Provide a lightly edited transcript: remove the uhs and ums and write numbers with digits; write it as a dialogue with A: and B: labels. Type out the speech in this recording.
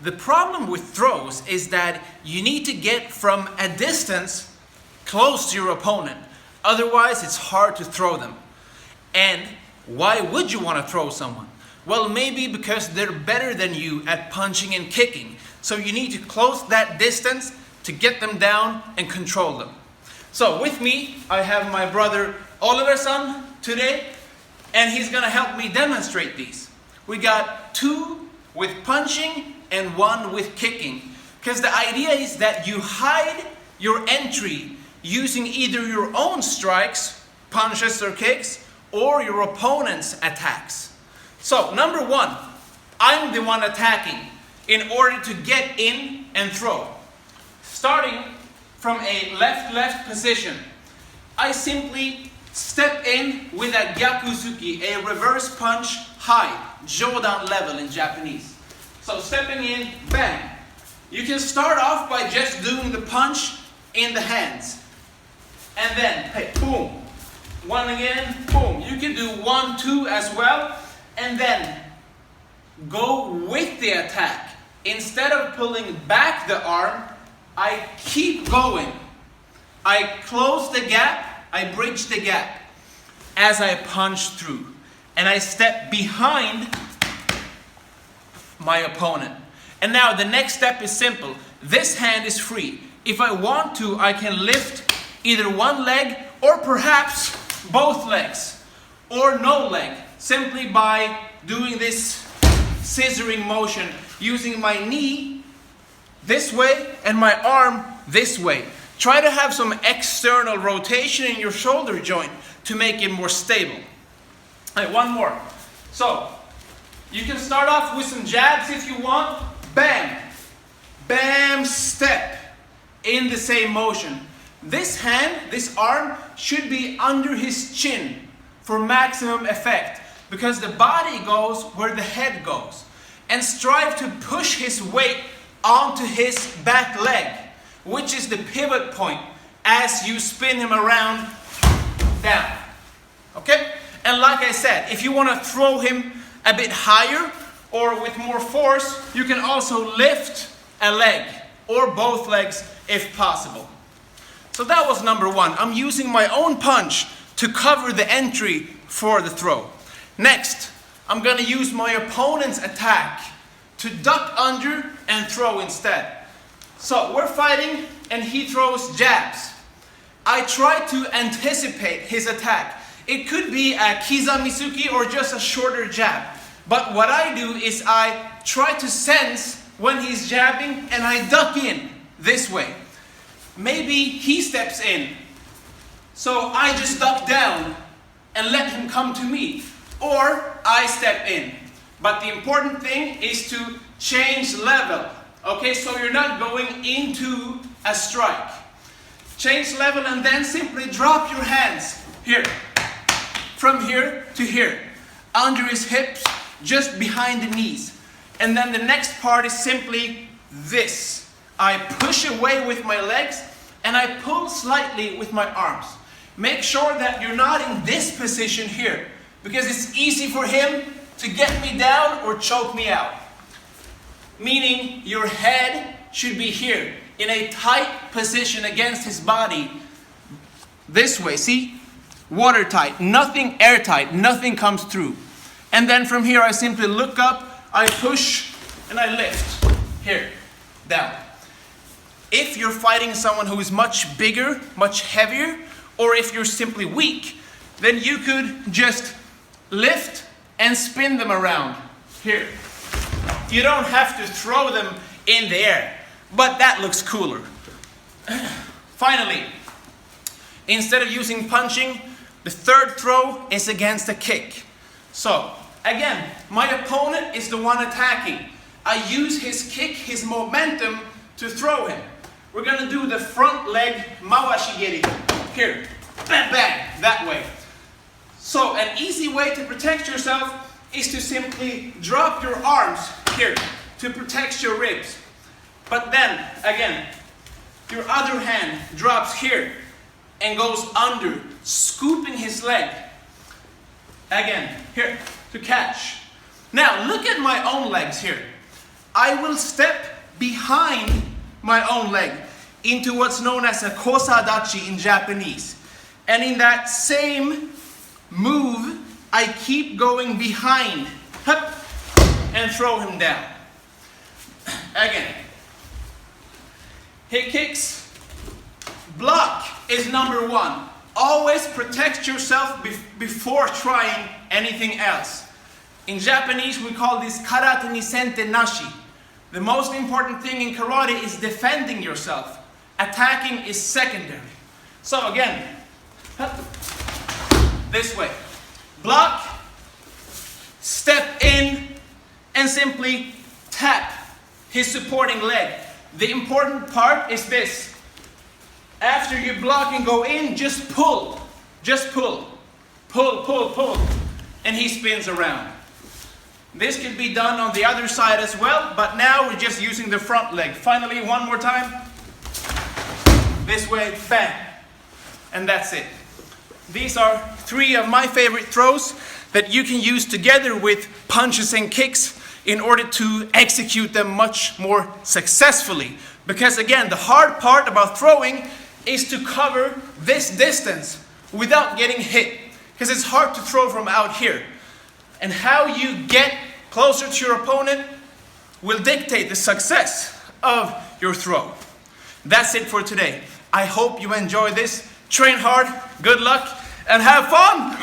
A: The problem with throws is that you need to get from a distance close to your opponent. Otherwise, it's hard to throw them. And why would you want to throw someone? Well, maybe because they're better than you at punching and kicking. So you need to close that distance to get them down and control them. So with me, I have my brother Oliverson today, and he's gonna help me demonstrate these. We got 2 with punching and 1 with kicking. Because the idea is that you hide your entry using either your own strikes, punches or kicks, or your opponent's attacks. So number 1, I'm the one attacking in order to get in and throw. Starting from a left position, I simply step in with a gyakuzuki, a reverse punch high, jodan level in Japanese. So stepping in, bang. You can start off by just doing the punch in the hands. And then, hey, boom. 1 again, boom. You can do 1, 2 as well. And then go with the attack. Instead of pulling back the arm, I keep going. I close the gap, I bridge the gap as I punch through. And I step behind my opponent. And now the next step is simple. This hand is free. If I want to, I can lift either one leg or perhaps both legs or no leg, simply by doing this scissoring motion, using my knee this way and my arm this way. Try to have some external rotation in your shoulder joint to make it more stable. All right, one more. So, you can start off with some jabs if you want. Bam, bam, step in the same motion. This hand, this arm, should be under his chin for maximum effect, because the body goes where the head goes. And strive to push his weight onto his back leg, which is the pivot point as you spin him around, down. Okay? And like I said, if you want to throw him a bit higher or with more force, you can also lift a leg or both legs if possible. So that was number 1. I'm using my own punch to cover the entry for the throw. Next, I'm going to use my opponent's attack to duck under and throw instead. So we're fighting and he throws jabs. I try to anticipate his attack. It could be a kizamizuki or just a shorter jab. But what I do is I try to sense when he's jabbing and I duck in this way. Maybe he steps in, so I just duck down and let him come to me. Or I step in. But the important thing is to change level. Okay, so you're not going into a strike. Change level and then simply drop your hands here. From here to here. Under his hips, just behind the knees. And then the next part is simply this. I push away with my legs and I pull slightly with my arms. Make sure that you're not in this position here, because it's easy for him to get me down or choke me out. Meaning your head should be here in a tight position against his body. This way, see? Watertight, nothing airtight, nothing comes through. And then from here I simply look up, I push and I lift. Here, down. If you're fighting someone who is much bigger, much heavier, or if you're simply weak, then you could just lift and spin them around. Here. You don't have to throw them in the air, but that looks cooler. Finally, instead of using punching, the third throw is against a kick. So, again, my opponent is the one attacking. I use his kick, his momentum, to throw him. We're going to do the front leg mawashigiri. Here, bang, bang, that way. So, an easy way to protect yourself is to simply drop your arms here to protect your ribs. But then, again, your other hand drops here and goes under, scooping his leg. Again, here, to catch. Now, look at my own legs here. I will step behind my own leg into what's known as a kosadachi in Japanese. And in that same move, I keep going behind, hup, and throw him down. Again. Hip kicks. Block is number one. Always protect yourself before trying anything else. In Japanese, we call this karate ni sente nashi. The most important thing in karate is defending yourself. Attacking is secondary. So again, this way. Block, step in, and simply tap his supporting leg. The important part is this. After you block and go in, just pull. Just pull. Pull, pull, pull. And he spins around. This can be done on the other side as well, but now we're just using the front leg. Finally, one more time. This way, bang. And that's it. These are 3 of my favorite throws that you can use together with punches and kicks in order to execute them much more successfully. Because again, the hard part about throwing is to cover this distance without getting hit. Because it's hard to throw from out here. And how you get closer to your opponent will dictate the success of your throw. That's it for today. I hope you enjoy this. Train hard, good luck, and have fun!